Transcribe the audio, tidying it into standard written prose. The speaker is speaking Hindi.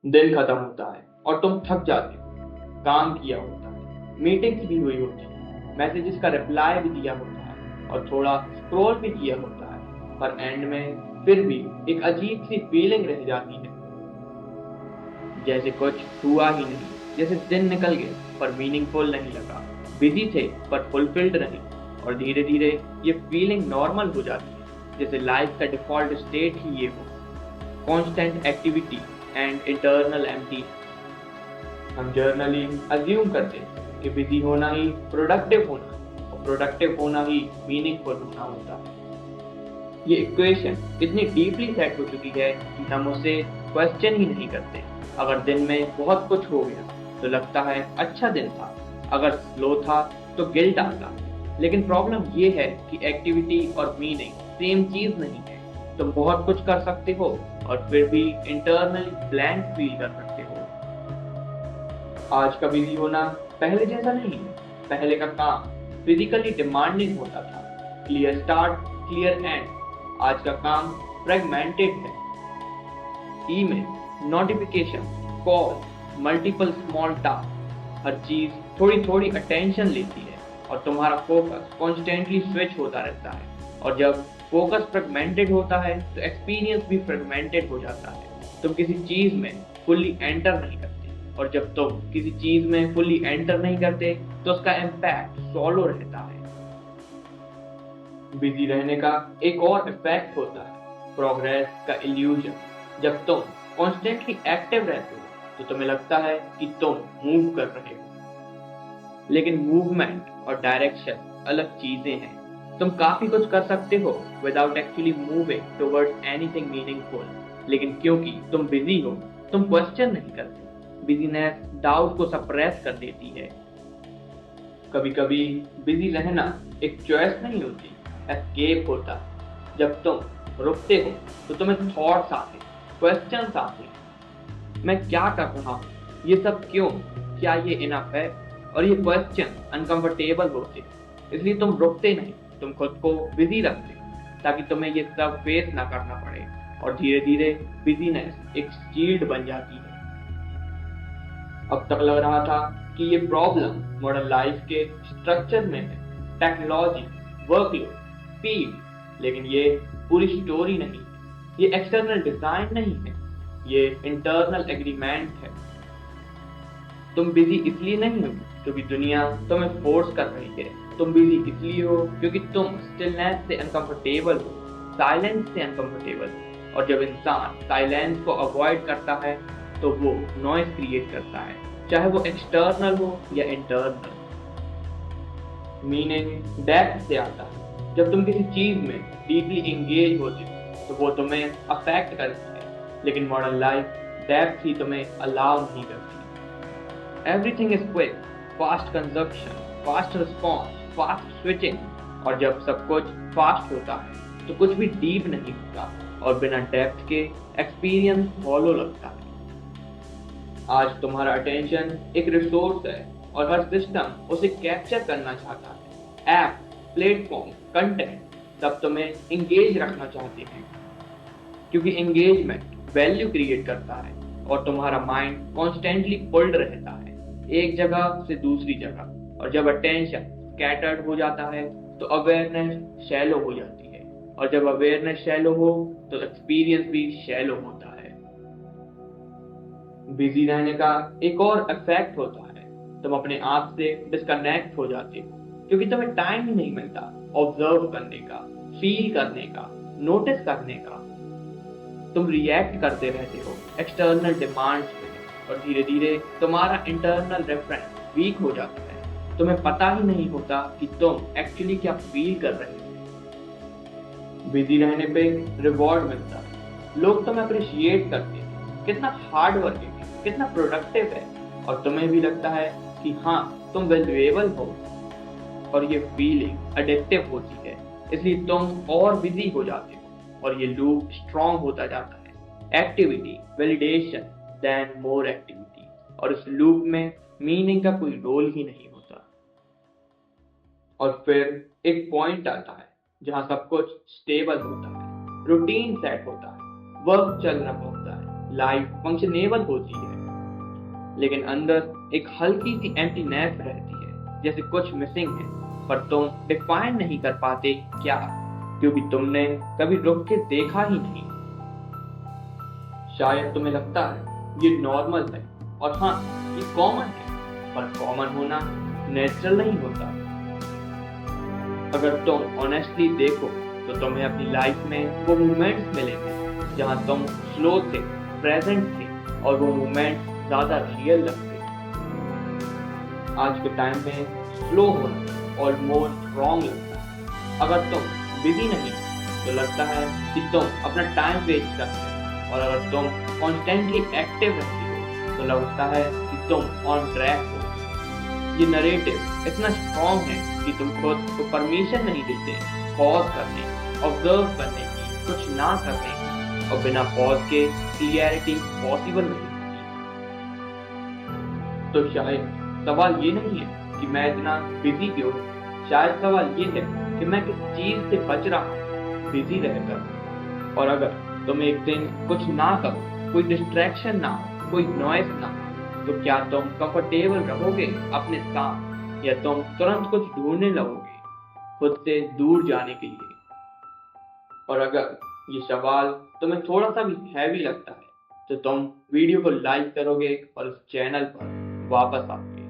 दिन खत्म होता है और तुम थक जाते हो। काम किया होता है, मीटिंग्स भी हुई होती है, मैसेजेस का रिप्लाई भी दिया होता है और थोड़ा स्क्रॉल भी किया होता है, पर एंड में फिर भी एक अजीब सी फीलिंग रह जाती है, जैसे कुछ हुआ ही नहीं, जैसे दिन निकल गए पर मीनिंगफुल नहीं लगा, बिजी थे पर फुलफिल्ड नहीं। और धीरे धीरे ये फीलिंग नॉर्मल हो जाती है, जैसे लाइफ का डिफॉल्ट स्टेट ही ये हो, constant activity and internal empty. हम जर्नली अज्यूम करते हैं कि बिजी होना ही प्रोडक्टिव होना है और प्रोडक्टिव होना ही मीनिंगफुल होना होता है। ये इक्वेशन इतनी डीपली सेट हो चुकी है कि हम उसे क्वेश्चन ही नहीं करते। अगर दिन में बहुत कुछ हो गया तो लगता है अच्छा दिन था, अगर स्लो था तो गिल्ट आता। लेकिन प्रॉब्लम ये है कि एक्टिविटी और मीनिंग सेम चीज नहीं है। तुम बहुत कुछ कर सकते हो और फिर भी इंटरनली ब्लैंक फील कर सकते हो। आज का बिजी होना पहले जैसा नहीं है। पहले का काम फिजिकली डिमांडिंग होता था, क्लियर स्टार्ट क्लियर एंड। आज का काम फ्रेगमेंटेड है, email, notification, call, multiple small task, हर चीज थोड़ी थोड़ी अटेंशन लेती है और तुम्हारा फोकस कॉन्स्टेंटली स्विच होता रहता है। और जब फोकस फ्रेगमेंटेड होता है तो एक्सपीरियंस भी फ्रेगमेंटेड हो जाता है। तुम किसी चीज में फुल्ली एंटर नहीं करते और जब तुम किसी चीज में फुल्ली एंटर नहीं करते तो उसका इम्पैक्ट सॉलो रहता है। बिजी रहने का एक और इफेक्ट होता है, प्रोग्रेस का इल्यूजन। जब तुम कॉन्स्टेंटली एक्टिव रहते हो तो तुम्हें लगता है कि तुम मूव कर रहे हो, लेकिन मूवमेंट और डायरेक्शन अलग चीजें हैं। तुम काफी कुछ कर सकते हो without actually moving towards anything meaningful, लेकिन क्योंकि तुम बिजी हो तुम क्वेश्चन नहीं करते। बिजीनेस डाउट को सप्रेस कर देती है। कभी कभी बिजी रहना एक चॉइस नहीं होती, एस्केप होता है। जब तुम रुकते हो तो तुम्हें थॉट्स आते, क्वेश्चंस आते, मैं क्या कर रहा हूँ, ये सब क्यों, क्या ये इनफ है। और ये क्वेश्चन अनकंफर्टेबल होते, इसलिए तुम रुकते नहीं, तुम खुद को बिजी रखते ताकि तुम्हें ये सब फेस ना करना पड़े। और धीरे धीरे बिजीनेस एक शील्ड बन जाती है। अब तक लग रहा था कि ये प्रॉब्लम मॉडर्न लाइफ के स्ट्रक्चर में है, टेक्नोलॉजी, वर्कलोड, स्पीड। लेकिन ये पूरी स्टोरी नहीं है, ये एक्सटर्नल डिजाइन नहीं है, ये इंटरनल एग्रीमेंट है। तुम बिजी इसलिए नहीं हो क्योंकि दुनिया तुम्हें फोर्स कर रही है, तुम बिजी इसलिए हो क्योंकि तुम स्टिलनेस से अनकंफर्टेबल हो, साइलेंस से अनकंफर्टेबल हो। और जब इंसान साइलेंस को अवॉइड करता है तो वो नॉइज क्रिएट करता है, चाहे वो एक्सटर्नल हो या इंटरनल। मीनिंग डेप्थ से आता है। जब तुम किसी चीज में डीपली एंगेज होते हो तो वो तुम्हें अफेक्ट करती है, लेकिन मॉडर्न लाइफ डेप्थ ही तुम्हें अलाउ नहीं करती। Everything is quick, fast consumption, fast response, fast switching. और जब सब कुछ फास्ट होता है तो कुछ भी डीप नहीं होता और बिना डेप्थ के एक्सपीरियंस हॉलो लगता है। आज तुम्हारा अटेंशन एक रिसोर्स है और हर सिस्टम उसे कैप्चर करना चाहता है। ऐप, प्लेटफॉर्म, कंटेंट सब तुम्हें इंगेज रखना चाहते हैं, क्योंकि एंगेजमेंट वैल्यू क्रिएट करता है और तुम्हारा माइंड कॉन्स्टेंटली पुल्ड रहता है एक जगह से दूसरी जगह। और जब अटेंशन स्कैटर्ड हो जाता है तो अवेयरनेस शैलो हो जाती है, और जब अवेयरनेस शैलो हो तो एक्सपीरियंस भी शैलो होता है। बिजी रहने का एक और इफेक्ट होता है, तुम अपने आप से डिस्कनेक्ट हो जाते हो क्योंकि तुम्हें टाइम ही नहीं मिलता ऑब्जर्व करने का, फील करने का, नोटिस करने का। तुम रिएक्ट करते रहते हो एक्सटर्नल डिमांड्स पे और धीरे धीरे तुम्हारा इंटरनल रेफरेंस वीक हो जाता है। तुम्हें पता ही नहीं होता कि तुम एक्चुअली क्या फील कर रहे हो। बिजी रहने पे रिवॉर्ड मिलता है, लोग तुम्हें अप्रिशिएट करते हैं, कितना हार्ड वर्किंग है, कितना प्रोडक्टिव है, और तुम्हें भी लगता है कि हाँ तुम वैल्यूएबल हो। और ये फीलिंग एडिक्टिव होती है, इसलिए तुम और बिजी हो जाते हो और ये लूप स्ट्रॉन्ग होता जाता है। एक्टिविटी, वैलिडेशन, देन मोर एक्टिविटी। और इस लूप में मीनिंग का कोई रोल ही नहीं होता। और फिर एक पॉइंट आता है जहां सब कुछ स्टेबल होता है, रूटीन सेट होता है, वर्क चल रहा होता है, लाइफ फंक्शनेबल होती है, लेकिन अंदर एक हल्की सी एम्प्टीनेस रहती है, जैसे कुछ मिसिंग है, पर तुम डिफाइन नहीं कर पाते क्या, क्योंकि तुमने कभी रुक के देखा ही नहीं। शायद तुम्हें लगता है ये नॉर्मल है और हाँ ये कॉमन है, पर कॉमन होना नेचुरल नहीं होता। अगर तुम ऑनेस्टली देखो तो तुम्हें अपनी लाइफ में वो मोमेंट्स मिलेंगे जहां तुम स्लो थे, प्रेजेंट थे, और वो मोमेंट ज्यादा रियल लगते। आज के टाइम में स्लो होना ऑलमोस्ट रॉन्ग लगता है। अगर तुम बिजी नहीं तो लगता है कि तुम अपना टाइम वेस्ट करते हो, और अगर तुम कॉन्स्टेंटली एक्टिव रहती हो तो लगता है कि तुम ऑन ट्रैक हो। ये नरेटिव इतना स्ट्रॉन्ग है कि तुम खुद को परमिशन नहीं देते पॉज करने, ऑब्जर्व करने की, कुछ ना करने की, और बिना पॉज के क्लियरिटी पॉसिबल नहीं होती। तो शायद सवाल ये नहीं है कि मैं इतना बिजी क्यों, शायद सवाल ये है कि मैं किस चीज से बच रहा हूँ बिजी रहकर। और अगर तुम एक दिन कुछ ना करो, कोई डिस्ट्रैक्शन ना हो, कोई नॉइस ना हो, तो क्या तुम कंफर्टेबल रहोगे अपने साथ, या तुम तुरंत कुछ ढूंढने लगोगे खुद से दूर जाने के लिए? और अगर ये सवाल तुम्हें थोड़ा सा भी हैवी लगता है तो तुम वीडियो को लाइक करोगे और इस चैनल पर वापस आओगे।